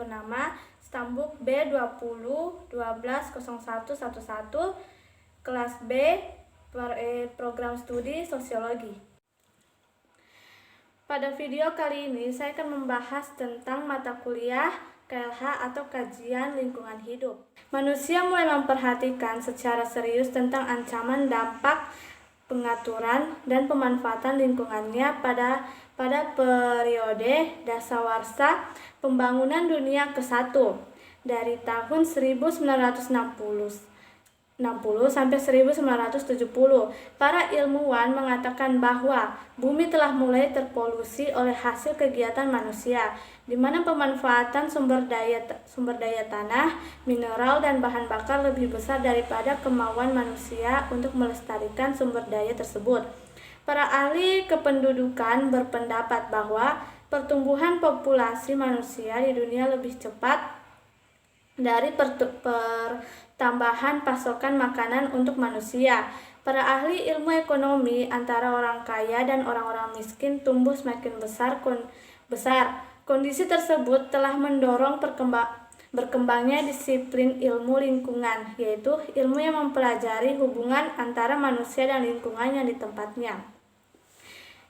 nama Stambuk B20120111 kelas B program studi sosiologi. Pada video kali ini saya akan membahas tentang mata kuliah KLH atau kajian lingkungan hidup. Manusia mulai memperhatikan secara serius tentang ancaman, dampak, pengaturan, dan pemanfaatan lingkungannya pada periode dasawarsa pembangunan dunia ke-1 dari tahun 1960 sampai 1970. Para ilmuwan mengatakan bahwa bumi telah mulai terpolusi oleh hasil kegiatan manusia, di mana pemanfaatan sumber daya tanah, mineral, dan bahan bakar lebih besar daripada kemauan manusia untuk melestarikan sumber daya tersebut. Para ahli kependudukan berpendapat bahwa pertumbuhan populasi manusia di dunia lebih cepat dari pertambahan pasokan makanan untuk manusia. Para ahli ilmu ekonomi antara orang kaya dan orang-orang miskin tumbuh semakin besar. Kondisi tersebut telah mendorong berkembangnya disiplin ilmu lingkungan, yaitu ilmu yang mempelajari hubungan antara manusia dan lingkungan yang ditempatnya.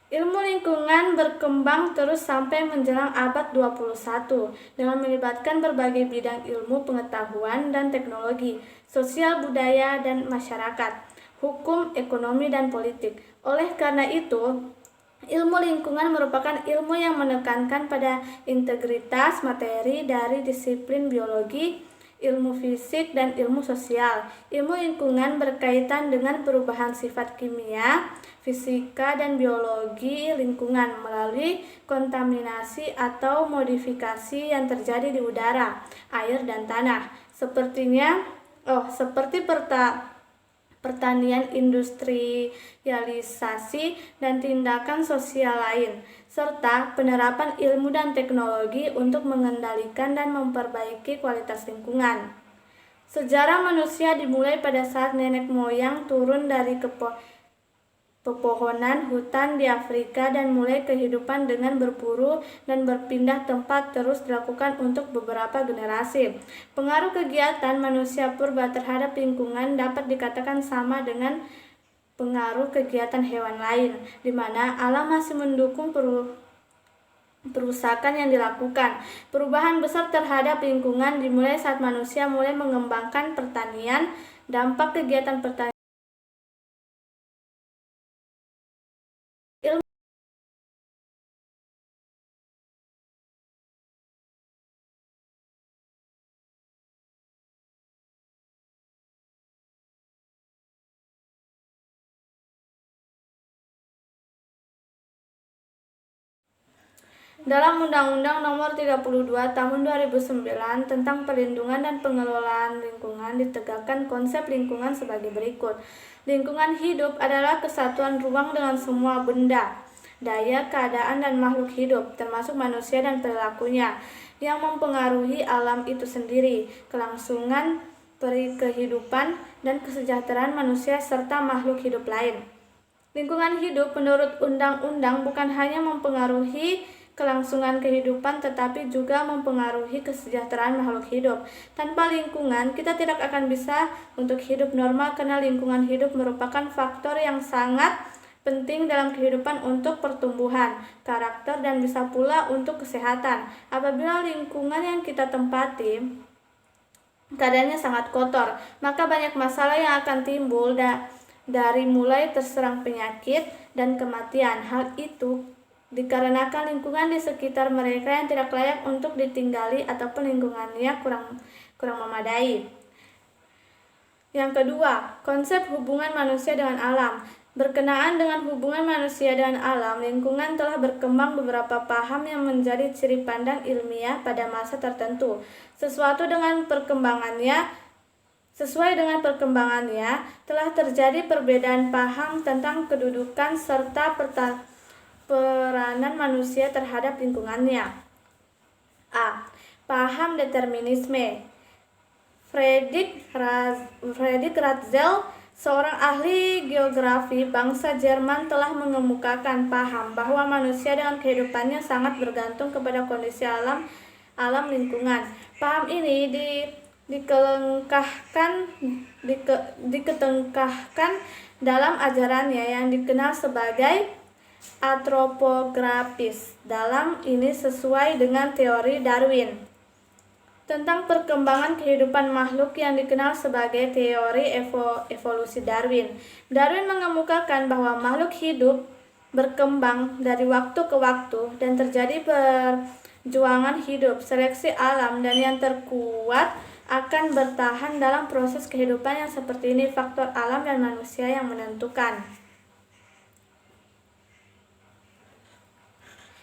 Ilmu lingkungan berkembang terus sampai menjelang abad 21 dengan melibatkan berbagai bidang ilmu pengetahuan dan teknologi, sosial, budaya, dan masyarakat, hukum, ekonomi, dan politik. Oleh karena itu, ilmu lingkungan merupakan ilmu yang menekankan pada integritas materi dari disiplin biologi, ilmu fisik, dan ilmu sosial. Ilmu lingkungan berkaitan dengan perubahan sifat kimia, fisika, dan biologi lingkungan melalui kontaminasi atau modifikasi yang terjadi di udara, air, dan tanah. Seperti pertanian, industrialisasi, dan tindakan sosial lain, serta penerapan ilmu dan teknologi untuk mengendalikan dan memperbaiki kualitas lingkungan. Sejarah manusia dimulai pada saat nenek moyang turun dari pepohonan hutan di Afrika dan mulai kehidupan dengan berburu dan berpindah tempat terus dilakukan untuk beberapa generasi. Pengaruh kegiatan manusia purba terhadap lingkungan dapat dikatakan sama dengan pengaruh kegiatan hewan lain, di mana alam masih mendukung perusakan yang dilakukan. Perubahan besar terhadap lingkungan dimulai saat manusia mulai mengembangkan pertanian. Dampak kegiatan pertanian dalam Undang-Undang Nomor 32 Tahun 2009 tentang Perlindungan dan Pengelolaan Lingkungan ditegakkan konsep lingkungan sebagai berikut. Lingkungan hidup adalah kesatuan ruang dengan semua benda, daya, keadaan, dan makhluk hidup, termasuk manusia dan perilakunya, yang mempengaruhi alam itu sendiri, kelangsungan kehidupan, dan kesejahteraan manusia serta makhluk hidup lain. Lingkungan hidup menurut undang-undang bukan hanya mempengaruhi kelangsungan kehidupan tetapi juga mempengaruhi kesejahteraan makhluk hidup. Tanpa lingkungan, kita tidak akan bisa untuk hidup normal karena lingkungan hidup merupakan faktor yang sangat penting dalam kehidupan untuk pertumbuhan, karakter, dan bisa pula untuk kesehatan. Apabila lingkungan yang kita tempati keadaannya sangat kotor, maka banyak masalah yang akan timbul dari mulai terserang penyakit dan kematian. Hal itu dikarenakan lingkungan di sekitar mereka yang tidak layak untuk ditinggali ataupun lingkungannya kurang memadai. Yang kedua, konsep hubungan manusia dengan alam. Berkenaan dengan hubungan manusia dengan alam, lingkungan telah berkembang beberapa paham yang menjadi ciri pandang ilmiah pada masa tertentu. Sesuai dengan perkembangannya, telah terjadi perbedaan paham tentang kedudukan serta peranan manusia terhadap lingkungannya. A. Paham determinisme. Friedrich Ratzel, seorang ahli geografi bangsa Jerman, telah mengemukakan paham bahwa manusia dengan kehidupannya sangat bergantung kepada kondisi alam alam lingkungan. Paham ini diketengahkan dalam ajarannya yang dikenal sebagai antropografis. Dalam ini sesuai dengan teori Darwin tentang perkembangan kehidupan makhluk yang dikenal sebagai teori evolusi Darwin. Darwin mengemukakan bahwa makhluk hidup berkembang dari waktu ke waktu dan terjadi perjuangan hidup, seleksi alam, dan yang terkuat akan bertahan dalam proses kehidupan yang seperti ini. Faktor alam dan manusia yang menentukan.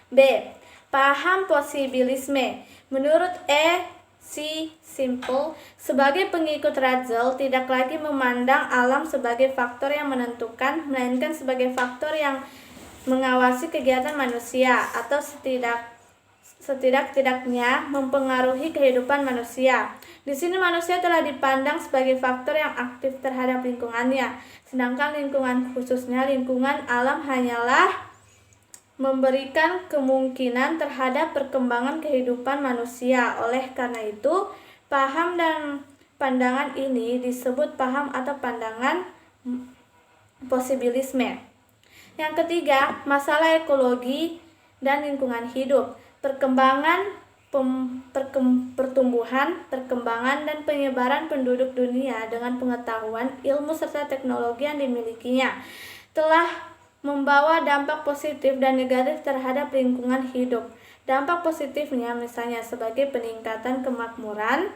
B. Paham posibilisme. Menurut C. Simple, sebagai pengikut Ratzel tidak lagi memandang alam sebagai faktor yang menentukan, melainkan sebagai faktor yang mengawasi kegiatan manusia atau setidak-tidaknya mempengaruhi kehidupan manusia. Di sini manusia telah dipandang sebagai faktor yang aktif terhadap lingkungannya, sedangkan lingkungan, khususnya lingkungan alam, hanyalah memberikan kemungkinan terhadap perkembangan kehidupan manusia. Oleh karena itu, paham dan pandangan ini disebut paham atau pandangan posibilisme. Yang ketiga, masalah ekologi dan lingkungan hidup. Pertumbuhan, perkembangan, dan penyebaran penduduk dunia dengan pengetahuan, ilmu, serta teknologi yang dimilikinya telah membawa dampak positif dan negatif terhadap lingkungan hidup. Dampak positifnya misalnya sebagai peningkatan kemakmuran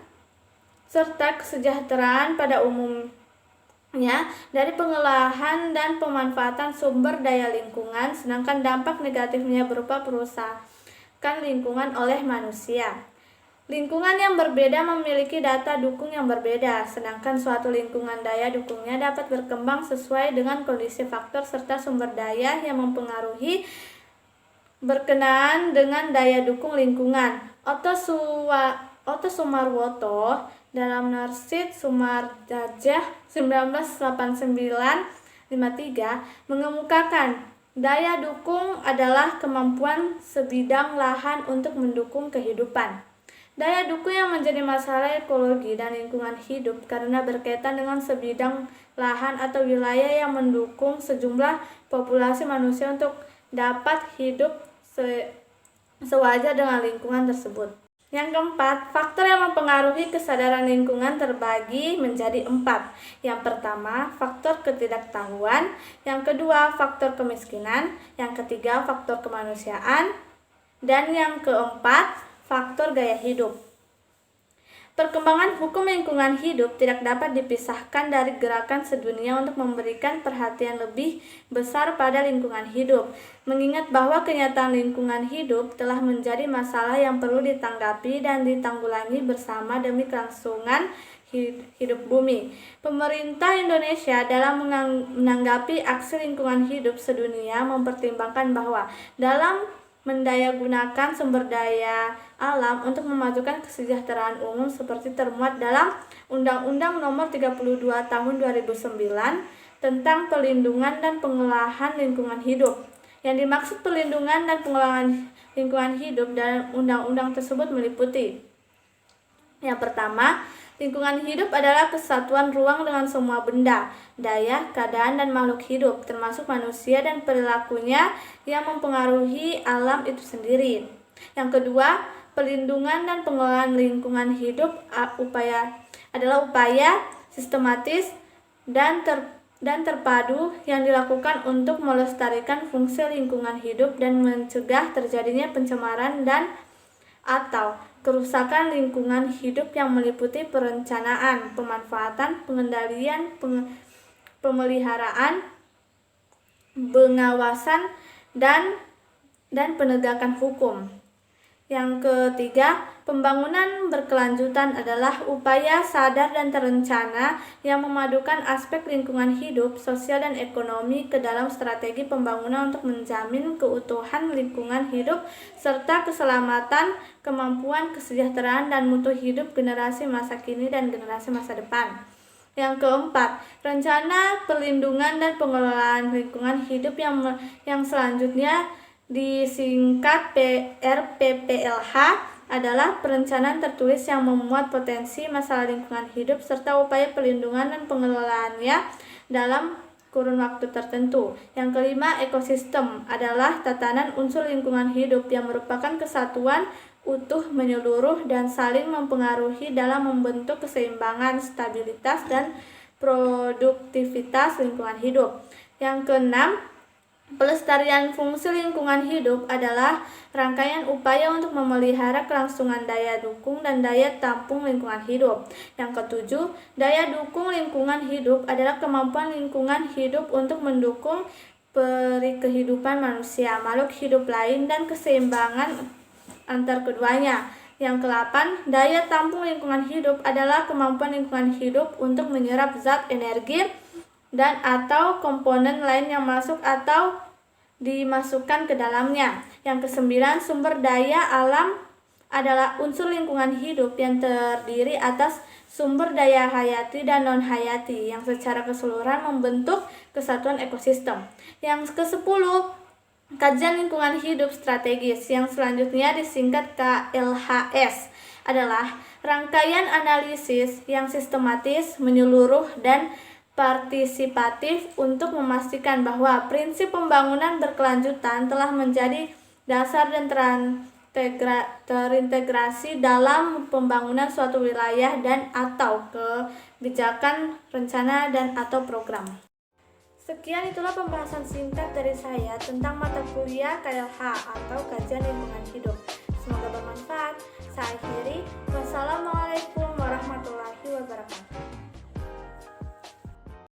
serta kesejahteraan pada umumnya dari pengolahan dan pemanfaatan sumber daya lingkungan, sedangkan dampak negatifnya berupa perusakan lingkungan oleh manusia. Lingkungan yang berbeda memiliki data dukung yang berbeda, sedangkan suatu lingkungan daya dukungnya dapat berkembang sesuai dengan kondisi faktor serta sumber daya yang mempengaruhi berkenaan dengan daya dukung lingkungan. Otto Sumarwoto dalam Narsid Sumarjajah 1989-53 mengemukakan daya dukung adalah kemampuan sebidang lahan untuk mendukung kehidupan. Daya dukung yang menjadi masalah ekologi dan lingkungan hidup karena berkaitan dengan sebidang lahan atau wilayah yang mendukung sejumlah populasi manusia untuk dapat hidup sewajar dengan lingkungan tersebut. Yang keempat, faktor yang mempengaruhi kesadaran lingkungan terbagi menjadi 4. Yang pertama, faktor ketidaktahuan. Yang kedua, faktor kemiskinan. Yang ketiga, faktor kemanusiaan. Dan yang keempat, faktor gaya hidup. Perkembangan hukum lingkungan hidup tidak dapat dipisahkan dari gerakan sedunia untuk memberikan perhatian lebih besar pada lingkungan hidup, mengingat bahwa kenyataan lingkungan hidup telah menjadi masalah yang perlu ditanggapi dan ditanggulangi bersama demi kelangsungan hidup bumi. Pemerintah Indonesia dalam menanggapi aksi lingkungan hidup sedunia mempertimbangkan bahwa dalam mendayagunakan sumber daya alam untuk memajukan kesejahteraan umum seperti termuat dalam Undang-Undang Nomor 32 Tahun 2009 tentang Perlindungan dan Pengelolaan Lingkungan Hidup. Yang dimaksud perlindungan dan pengelolaan lingkungan hidup dalam undang-undang tersebut meliputi: yang pertama, lingkungan hidup adalah kesatuan ruang dengan semua benda, daya, keadaan, dan makhluk hidup, termasuk manusia dan perilakunya yang mempengaruhi alam itu sendiri. Yang kedua, perlindungan dan pengelolaan lingkungan hidup adalah upaya sistematis dan terpadu yang dilakukan untuk melestarikan fungsi lingkungan hidup dan mencegah terjadinya pencemaran dan atau kerusakan lingkungan hidup yang meliputi perencanaan, pemanfaatan, pengendalian, pemeliharaan, pengawasan, dan penegakan hukum. Yang ketiga, pembangunan berkelanjutan adalah upaya sadar dan terencana yang memadukan aspek lingkungan hidup, sosial, dan ekonomi ke dalam strategi pembangunan untuk menjamin keutuhan lingkungan hidup serta keselamatan, kemampuan, kesejahteraan, dan mutu hidup generasi masa kini dan generasi masa depan. Yang keempat, rencana perlindungan dan pengelolaan lingkungan hidup yang selanjutnya disingkat RPPLH adalah perencanaan tertulis yang memuat potensi masalah lingkungan hidup serta upaya pelindungan dan pengelolaannya dalam kurun waktu tertentu. Yang kelima, ekosistem adalah tatanan unsur lingkungan hidup yang merupakan kesatuan utuh menyeluruh dan saling mempengaruhi dalam membentuk keseimbangan, stabilitas, dan produktivitas lingkungan hidup. Yang keenam, pelestarian fungsi lingkungan hidup adalah rangkaian upaya untuk memelihara kelangsungan daya dukung dan daya tampung lingkungan hidup. Yang ketujuh, daya dukung lingkungan hidup adalah kemampuan lingkungan hidup untuk mendukung kehidupan manusia, makhluk hidup lain, dan keseimbangan antar keduanya. Yang kedelapan, daya tampung lingkungan hidup adalah kemampuan lingkungan hidup untuk menyerap zat, energi, dan atau komponen lain yang masuk atau dimasukkan ke dalamnya. Yang kesembilan, sumber daya alam adalah unsur lingkungan hidup yang terdiri atas sumber daya hayati dan non-hayati yang secara keseluruhan membentuk kesatuan ekosistem. Yang kesepuluh, kajian lingkungan hidup strategis yang selanjutnya disingkat KLHS adalah rangkaian analisis yang sistematis, menyeluruh, dan partisipatif untuk memastikan bahwa prinsip pembangunan berkelanjutan telah menjadi dasar dan terintegrasi dalam pembangunan suatu wilayah dan atau kebijakan, rencana, dan atau program. Sekian itulah pembahasan singkat dari saya tentang mata kuliah KLH atau Kajian Lingkungan Hidup. Semoga bermanfaat. Saya akhiri. Wassalamualaikum